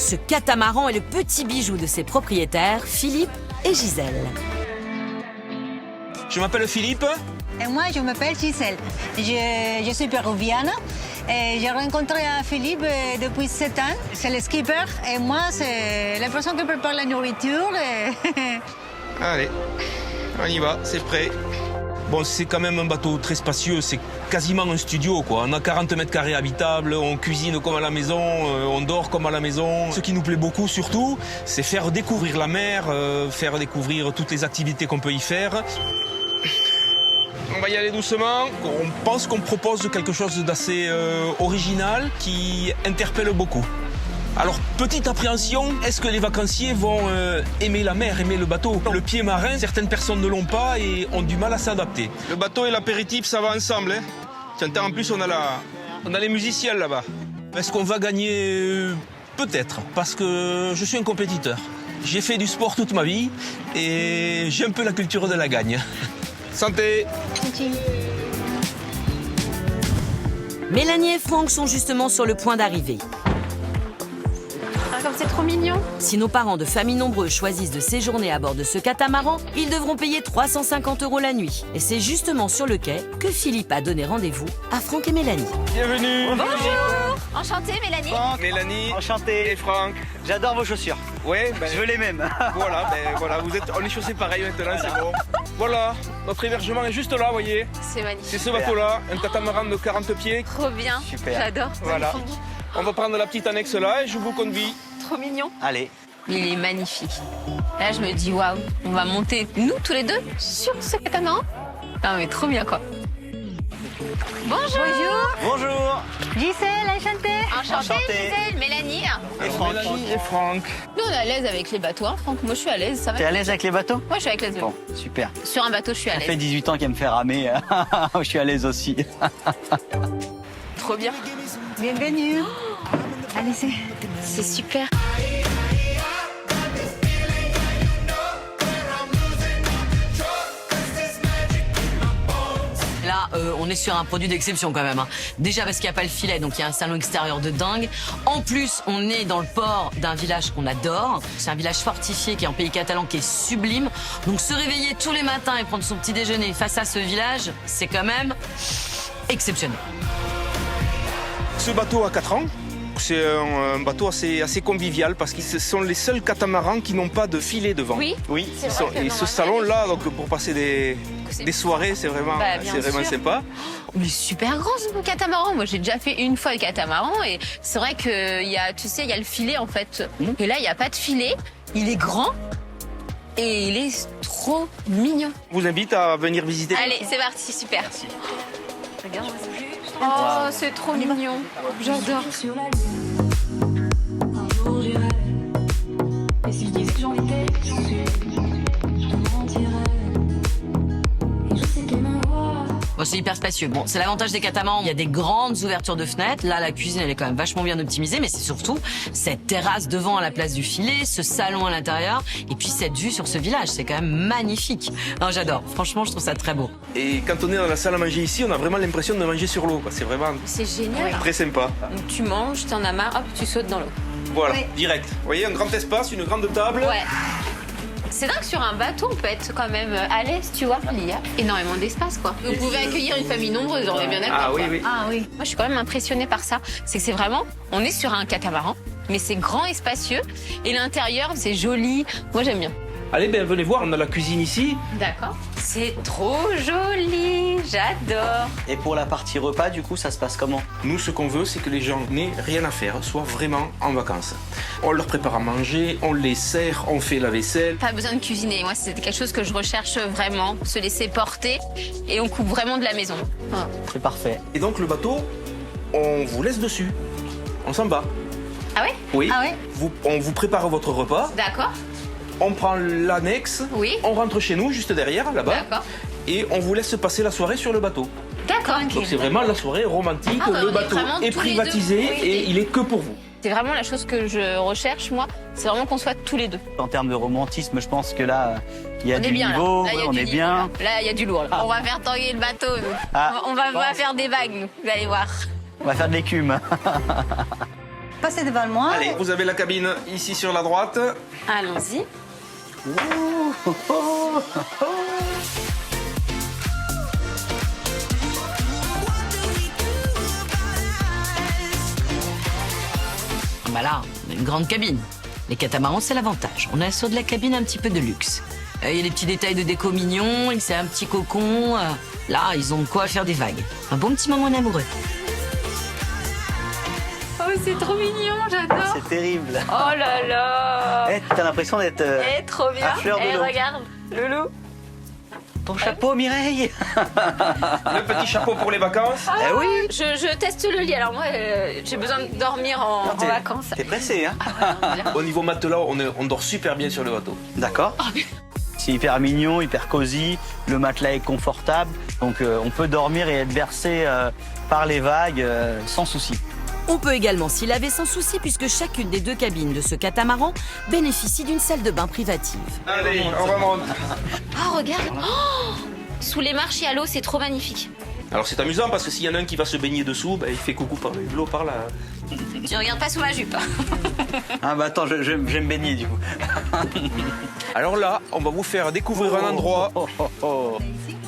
Ce catamaran est le petit bijou de ses propriétaires, Philippe et Gisèle. Je m'appelle Philippe. Et moi, je m'appelle Gisèle. Je suis péruvienne. Et j'ai rencontré Philippe depuis 7 ans. C'est le skipper. Et moi, c'est la personne qui prépare la nourriture. Allez, on y va, c'est prêt. Bon, c'est quand même un bateau très spacieux, c'est quasiment un studio, quoi. On a 40 mètres carrés habitables, on cuisine comme à la maison, on dort comme à la maison. Ce qui nous plaît beaucoup, surtout, c'est faire découvrir la mer, faire découvrir toutes les activités qu'on peut y faire. On va y aller doucement. On pense qu'on propose quelque chose d'assez original qui interpelle beaucoup. Alors, petite appréhension, est-ce que les vacanciers vont aimer la mer, aimer le bateau? Le pied marin, certaines personnes ne l'ont pas et ont du mal à s'adapter. Le bateau et l'apéritif, ça va ensemble. Hein. Tiens, en plus, on a les musiciens là-bas. Est-ce qu'on va gagner? Peut-être, parce que je suis un compétiteur. J'ai fait du sport toute ma vie et j'ai un peu la culture de la gagne. Santé! Mélanie et Franck sont justement sur le point d'arriver. Comme c'est trop mignon. Si nos parents de familles nombreuses choisissent de séjourner à bord de ce catamaran, ils devront payer 350 € la nuit. Et c'est justement sur le quai que Philippe a donné rendez-vous à Franck et Mélanie. Bienvenue! Bonjour. Enchantée, Mélanie. Franck, Mélanie, enchanté. et Franck. J'adore vos chaussures. Ouais, Je veux les mêmes. Voilà, on est chaussés pareil maintenant, c'est bon. Voilà, notre hébergement est juste là, vous voyez. C'est magnifique. C'est ce bateau-là, un catamaran de 40 pieds. Trop bien. Super. J'adore. Voilà. On va prendre la petite annexe là et je vous conduis. Trop mignon. Allez. Il est magnifique. Là, je me dis, waouh, on va monter, nous, tous les deux, sur ce catamaran. Non, mais trop bien, quoi. Bonjour. Bonjour. Gisèle, enchantée. Enchantée, Enchantée. Gisèle, Mélanie. Et Franck. Mélanie et Franck. Nous, on est à l'aise avec les bateaux, hein, Franck. Moi, je suis à l'aise, ça va. T'es à l'aise avec les bateaux? Moi, je suis avec l'aise. Bon, super. Sur un bateau, je suis à Ça fait l'aise. 18 ans qu'elle me fait ramer. Je suis à l'aise aussi. Trop bien. Bienvenue. Allez, C'est super. Là, on est sur un produit d'exception quand même. Hein. Déjà parce qu'il n'y a pas le filet, donc il y a un salon extérieur de dingue. En plus, on est dans le port d'un village qu'on adore. C'est un village fortifié qui est en pays catalan, qui est sublime. Donc se réveiller tous les matins et prendre son petit déjeuner face à ce village, c'est quand même exceptionnel. Ce bateau a 4 ans. C'est un bateau assez convivial parce que ce sont les seuls catamarans qui n'ont pas de filet devant. Oui. Oui. C'est vrai que Et ce salon-là, donc pour passer des soirées, c'est vraiment, Bah, bien sûr. sympa. Il est super grand ce catamaran. Moi, j'ai déjà fait une fois le catamaran et c'est vrai que il y a, tu sais, il y a le filet en fait. Et là, il n'y a pas de filet. Il est grand et il est trop mignon. Je vous invite à venir visiter. Allez, c'est parti, super. Regarde. Oh, c'est trop mignon. J'adore. Sur la lune, un jour j'irai. Et si je disais que j'en étais sûre, je te mentirais. Et je sais qu'elle m'envoie. Bon, c'est hyper spacieux. Bon, c'est l'avantage des catamarans. Il y a des grandes ouvertures de fenêtres. Là, la cuisine, elle est quand même vachement bien optimisée, mais c'est surtout cette terrasse devant à la place du filet, ce salon à l'intérieur, et puis cette vue sur ce village. C'est quand même magnifique. Non, j'adore. Franchement, je trouve ça très beau. Et quand on est dans la salle à manger ici, on a vraiment l'impression de manger sur l'eau. C'est vraiment C'est génial. très sympa. Donc, tu manges, t'en as marre, hop, tu sautes dans l'eau. Voilà, Oui. direct. Vous voyez, un grand espace, une grande table. Ouais. C'est dingue, sur un bateau, on peut être quand même à l'aise, tu vois. Il y a énormément d'espace, quoi. Vous pouvez accueillir une famille nombreuse, on est bien d'accord. Ah oui, quoi. oui. Ah oui. Moi, je suis quand même impressionnée par ça. C'est que c'est vraiment, on est sur un catamaran, mais c'est grand et spacieux. Et l'intérieur, c'est joli. Moi, j'aime bien. Allez, ben venez voir, on a la cuisine ici. D'accord. C'est trop joli. J'adore. Et pour la partie repas, du coup, ça se passe comment? Nous, ce qu'on veut, c'est que les gens n'aient rien à faire, soient vraiment en vacances. On leur prépare à manger, on les sert, on fait la vaisselle. Pas besoin de cuisiner. Moi, c'est quelque chose que je recherche vraiment. Se laisser porter. Et on coupe vraiment de la maison. Voilà. C'est parfait. Et donc, le bateau, on vous laisse dessus. On s'en va. Ah ouais? Oui. Ah ouais? On vous prépare votre repas. D'accord. On prend l'annexe. Oui. On rentre chez nous, juste derrière, là-bas. D'accord. Et on vous laisse passer la soirée sur le bateau. D'accord. Donc c'est vraiment la soirée romantique, Ah, bah, on le est bateau vraiment est tous les privatisé deux. Oui, et oui. il est que pour vous. C'est vraiment la chose que je recherche, moi. C'est vraiment qu'on soit tous les deux. En termes de romantisme, je pense que là, il y a On du est bien niveau, là. Là, il y a on du est niveau, bien. Là, il y a du lourd. Là. On va faire tanguer le bateau, nous. Ah. On va faire des vagues, nous. Vous allez voir. On va faire de l'écume. Passez devant moi. Allez, vous avez la cabine ici sur la droite. Allons-y. Bah là, on a une grande cabine. Les catamarans, c'est l'avantage. On est sur de la cabine un petit peu de luxe. Il y a des petits détails de déco mignons, c'est un petit cocon. Là, ils ont de quoi faire des vagues. Un bon petit moment en amoureux. Oh, c'est trop mignon, j'adore. C'est terrible. Oh là là. Eh, t'as l'impression d'être Trop bien. à fleur de l'eau. Regarde, Loulou. ton chapeau, Mireille. Le petit chapeau pour les vacances. Eh oui. Je teste le lit. Alors moi, j'ai besoin de dormir en vacances. T'es pressé, hein? Au niveau matelas, on dort super bien sur le bateau. D'accord. C'est hyper mignon, hyper cosy. Le matelas est confortable. Donc on peut dormir et être bercé par les vagues sans souci. On peut également s'y laver sans souci puisque chacune des 2 cabines de ce catamaran bénéficie d'une salle de bain privative. Allez, on remonte. Oh, regarde. Oh, sous les marches et à l'eau, c'est trop magnifique. Alors c'est amusant parce que s'il y en a un qui va se baigner dessous, bah, il fait coucou par l'eau par là. Tu regardes pas sous ma jupe. Ah bah attends, je vais me baigner du coup. Alors là, on va vous faire découvrir un endroit Oh.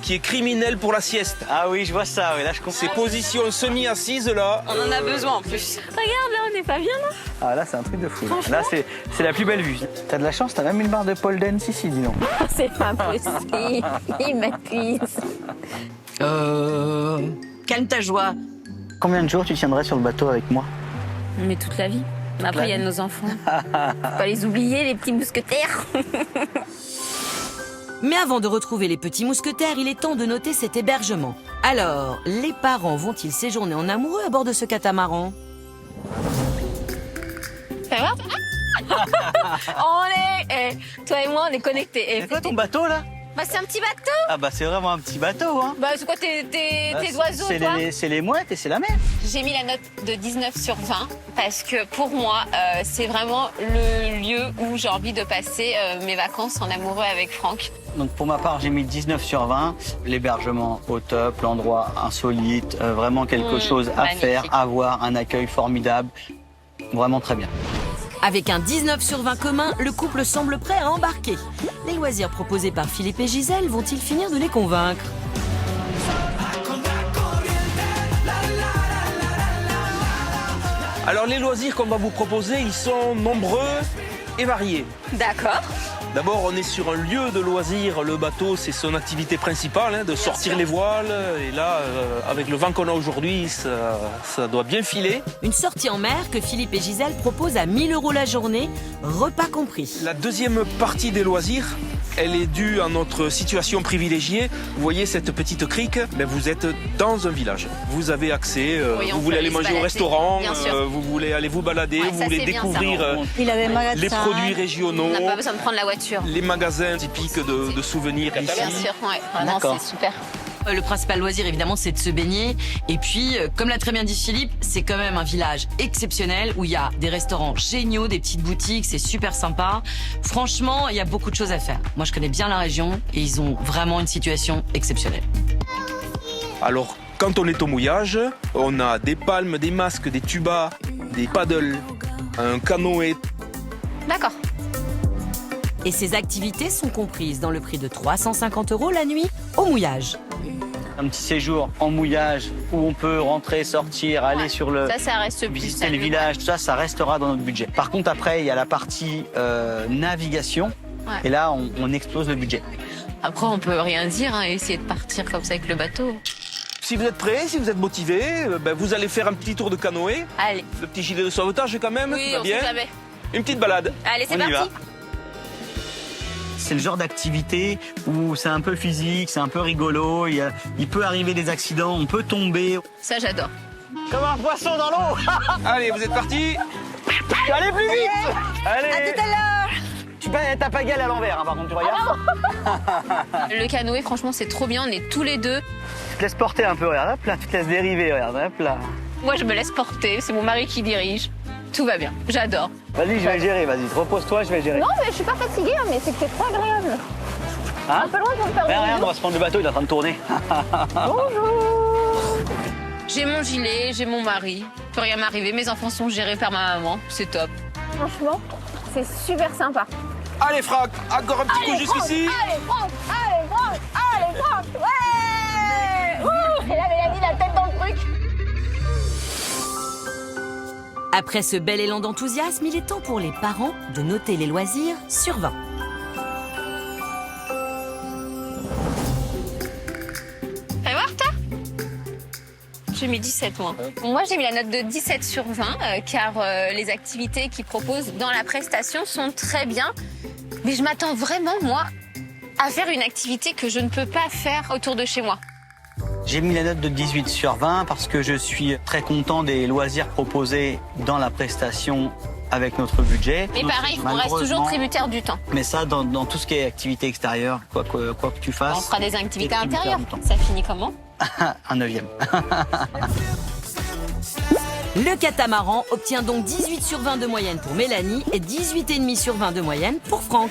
qui est criminel pour la sieste. Ah oui, je vois ça, oui, là je comprends. Ces positions semi-assises là. On en a besoin en plus. Regarde, là, on n'est pas bien, là. Ah là, c'est un truc de fou. Là, c'est la plus belle vue. T'as de la chance, t'as même une barre de pole dance ici, dis donc. C'est pas possible. Il m'accuse. Calme ta joie. Combien de jours tu tiendrais sur le bateau avec moi? Mais toute la vie. Après, il y a nos enfants. Faut pas les oublier, les petits mousquetaires. Mais avant de retrouver les petits mousquetaires, il est temps de noter cet hébergement. Alors, les parents vont-ils séjourner en amoureux à bord de ce catamaran? Ça va? Toi et moi, on est connectés. Et C'est quoi ton bateau là? bah, c'est un petit bateau. Ah bah c'est vraiment un petit bateau, hein. Bah, c'est quoi tes oiseaux, C'est toi? c'est les mouettes et c'est la mer. J'ai mis la note de 19 sur 20 parce que pour moi, c'est vraiment le lieu où j'ai envie de passer mes vacances en amoureux avec Franck. Donc pour ma part, j'ai mis 19 sur 20. L'hébergement au top, l'endroit insolite, vraiment quelque chose à magnifique. faire, à voir, un accueil formidable. Vraiment très bien. Avec un 19 sur 20 commun, le couple semble prêt à embarquer. Les loisirs proposés par Philippe et Gisèle vont-ils finir de les convaincre? Alors les loisirs qu'on va vous proposer, ils sont nombreux et variés. D'accord. D'abord, on est sur un lieu de loisirs. Le bateau, c'est son activité principale, hein, de sortir les voiles. Et là, avec le vent qu'on a aujourd'hui, ça doit bien filer. Une sortie en mer que Philippe et Gisèle proposent à 1 000 € la journée, repas compris. La deuxième partie des loisirs, elle est due à notre situation privilégiée. Vous voyez cette petite crique, ben vous êtes dans un village. Vous avez accès, Oui, on vous voulez peut aller aller se manger au balader, restaurant, bien sûr. vous voulez aller vous balader, Ouais, vous ça, voulez c'est bien, ça. découvrir Il a des magasins. les produits régionaux, On n'a pas besoin de prendre la voiture. les magasins typiques de souvenirs ici. Bien sûr, ouais. Vraiment, D'accord. c'est super. Le principal loisir, évidemment, c'est de se baigner. Et puis, comme l'a très bien dit Philippe, c'est quand même un village exceptionnel où il y a des restaurants géniaux, des petites boutiques, c'est super sympa. Franchement, il y a beaucoup de choses à faire. Moi, je connais bien la région et ils ont vraiment une situation exceptionnelle. Alors, quand on est au mouillage, on a des palmes, des masques, des tubas, des paddles, un canoë. D'accord. Et ces activités sont comprises dans le prix de 350 € la nuit au mouillage. Un petit séjour en mouillage où on peut rentrer, sortir, aller Ouais. sur le... Ça reste plus. visiter le village, tout ça, ça restera dans notre budget. Par contre, après, il y a la partie navigation. Ouais. Et là, on explose le budget. Après, on peut rien dire, hein, essayer de partir comme ça avec le bateau. Si vous êtes prêts, si vous êtes motivés, ben vous allez faire un petit tour de canoë. Allez. Le petit gilet de sauvetage quand même, Oui, tout va on bien. sait jamais. Une petite balade. Allez, c'est On y parti. va. C'est le genre d'activité où c'est un peu physique, c'est un peu rigolo, il peut arriver des accidents, on peut tomber. Ça, j'adore. Comme un poisson dans l'eau. Allez, vous êtes partis. Allez plus vite. Allez. À tout à l'heure. T'as pas gueule à l'envers, hein, par contre, tu regardes. Le canoë, franchement, c'est trop bien. On est tous les deux. Tu te laisses porter un peu, regarde, hop là, tu te laisses dériver, regarde, hop là. Moi, je me laisse porter. C'est mon mari qui dirige. Tout va bien. J'adore. Vas-y, je vais gérer, vas-y, repose-toi, je vais gérer. Non, mais je suis pas fatiguée, mais c'est que c'est trop agréable. Hein? Un peu loin pour me faire Regarde, on va se prendre le bateau, il est en train de tourner. J'ai mon gilet, j'ai mon mari. Peut rien m'arriver, mes enfants sont gérés par ma maman. C'est top. Franchement, c'est super sympa. Allez Franck, encore un petit coup jusqu'ici. Allez Franck, allez Franck, allez Franck, ouais. Ouh, et là Mélanie la tête dans le truc. Après ce bel élan d'enthousiasme, il est temps pour les parents de noter les loisirs sur 20. Fais voir toi. J'ai mis 17 moi. Moi j'ai mis la note de 17 sur 20 car les activités qu'ils proposent dans la prestation sont très bien. Mais je m'attends vraiment moi à faire une activité que je ne peux pas faire autour de chez moi. J'ai mis la note de 18 sur 20 parce que je suis très content des loisirs proposés dans la prestation avec notre budget. Mais pareil, on reste toujours tributaire du temps. Mais ça, dans tout ce qui est activité extérieure, quoi que tu fasses. On fera des activités t'es tributaire intérieures. du temps. Ça finit comment? Un 9e. Le catamaran obtient donc 18 sur 20 de moyenne pour Mélanie et 18,5 sur 20 de moyenne pour Franck.